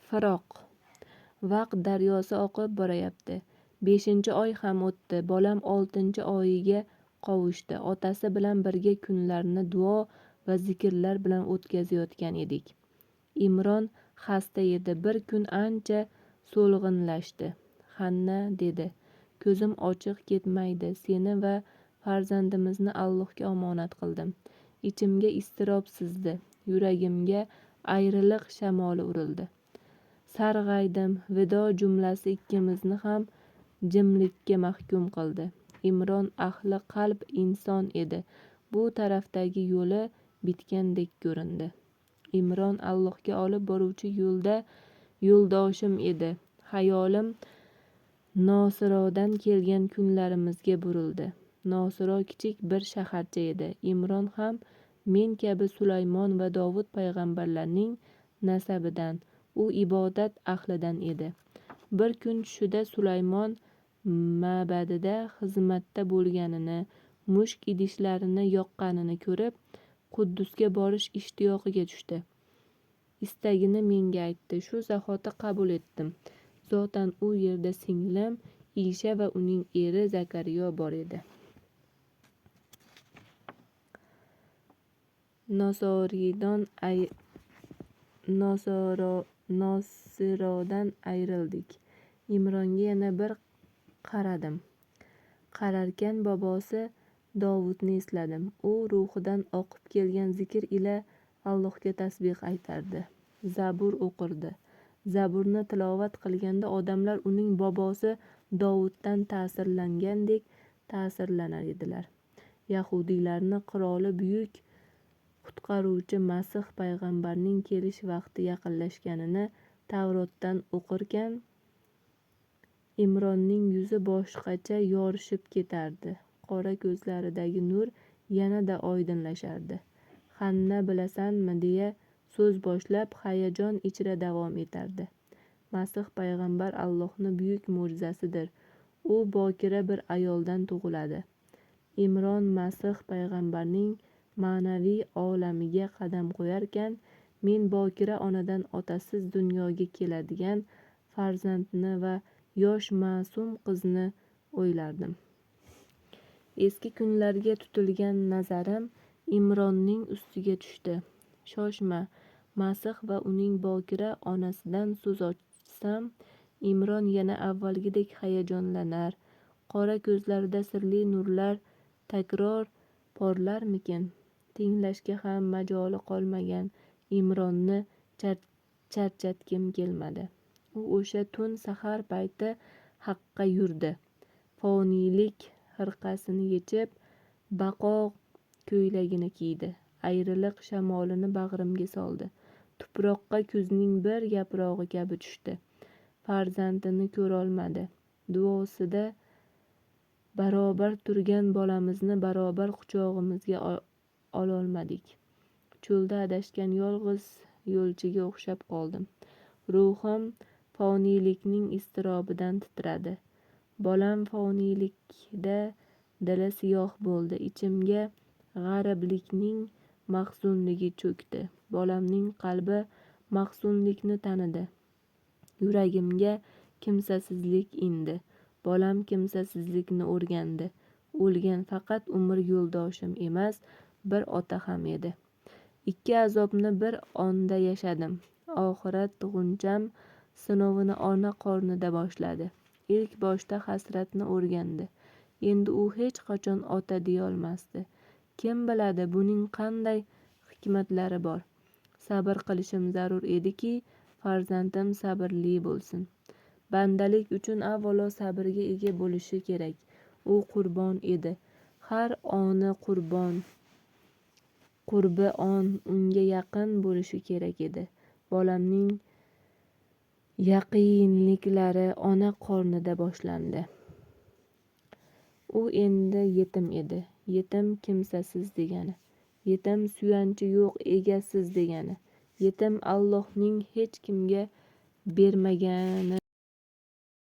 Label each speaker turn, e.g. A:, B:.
A: Firoq. Vaqt daryosi oqib borayapti. 5-oy ham o'tdi. Bolam 6-oyiga qovushdi. Otasi bilan birga kunlarni duo va zikrlar bilan o'tkazayotgan edik. Imron xasta edi. Bir kun ancha so'lg'inlashdi. Hanna dedi, ko'zim ochiq ketmaydi. Seni va farzandimizni Allohga omonat qildim. Ichimga iztirob sizdi. Yuragimga ayriliq shamoli urildi. Sarg'aydim. Vido jumlasi ikkimizni ham jimlikka mahkum qildi. Imron ahli qalb inson edi. Bu tarafdagi yo'li bitgandek ko'rindi. Imron Allohga olib boruvchi yo'lda yo'ldoshim edi. Xayolim Nosirodan kelgan kunlarimizga burildi. Nosiro kichik bir shaharcha edi. Imron ham men kabi Sulaymon va Dovud payg'ambarlarning nasabidan, u ibodat ahlidan edi. Bir kun tushida Sulaymon ma'badida xizmatda bo'lganini, mushk idishlarini yoqqanini ko'rib, Quddusga borish ishtiyoqiga tushdi. Istagini menga aytdi. Shu zahoti qabul etdim. Zotan u yerda singlim Isha va uning eri Zakariyo bor edi. Nosirodan ayrildik. Imronga yana bir qaradim. Qararkan bobosi Dovudni esladim. U ruhidan oqib kelgan zikr ila Allohga tasbih aytardi. Zabur o'qirdi. Zaburni tilovat qilganda odamlar uning bobosi Dovuddan ta'sirlangandek ta'sirlanar edilar. Yahudiylarni qiroli buyuk qutqaruvchi Masih payg'ambarning kelish vaqti yaqinlashganini Tavrotdan o'qirkan, Imronning yuzi boshqacha yorishib ketardi. Qora ko'zlaridagi nur yanada oydinlashardi. Hanna bilasanmi deya so'z boshlab hayajon ichra davom etardi. Masih payg'ambar Allohning buyuk mo'jizasidir. U bokira bir ayoldan tug'iladi. Imron Masih payg'ambarning ma'naviy olamiga qadam qo'yarkan, men bokira onadan otasiz dunyoga keladigan farzandni va yosh ma'sum qizni o'ylardim. Eski kunlarga tutilgan nazarim Imronning ustiga tushdi. Shoshma, Masih va uning bokira onasidan so'z ochsam, Imron yana avvalgidek hayajonlanar, qora ko'zlarida sirli nurlar takror porlarmikin? Tinglashga ham majoli qolmagan Imronni charchatgim kelmadi. U o'sha tun sahar payti haqqa yurdi. Foniylik hirqasini yechib, baqo ko'ylagini kiydi. Ayriliq shamolini bag'rimga soldi. Tuproqqa kuzning bir yaprog'i kabi tushdi. Farzandini ko'rolmadi. Duosida barobar turgan bolamizni barobar quchog'imizga ololmadik. Cho'lda adashgan yolg'iz yo'lchiga o'xshab qoldim. Ruhim foniylikning iztirobidan titradi. Bolam foniylikda dili siyoh bo'ldi. Ichimga g'ariblikning mahzunligi cho'kdi. Bolamning qalbi mahzunlikni tanidi. Yuragimga kimsasizlik indi. Bolam kimsasizlikni o'rgandi. O'lgan faqat umr yo'ldoshim emas, bir ota ham edi. Ikki azobni bir onda yashadim. Oxirat g'uncham sinovini ona qornida boshladi. Ilk boshda hasratni o'rgandi. Endi u hech qachon ota deyolmasdi. Kim biladi, buning qanday hikmatlari bor. Sabr qilishim zarur ediki, farzandim sabrli bo'lsin. Bandalik uchun avvalo sabrga ega bo'lishi kerak. U qurbon edi. Har oni qurbi on unga yaqin bo'lishi kerak edi. Bolamning yaqinliklari ona qornida boshlandi. U endi yetim edi. Yetim kimsasiz degani. Yetim suyanchi yo'q egasiz degani. Yetim Allohning hech kimga bermagani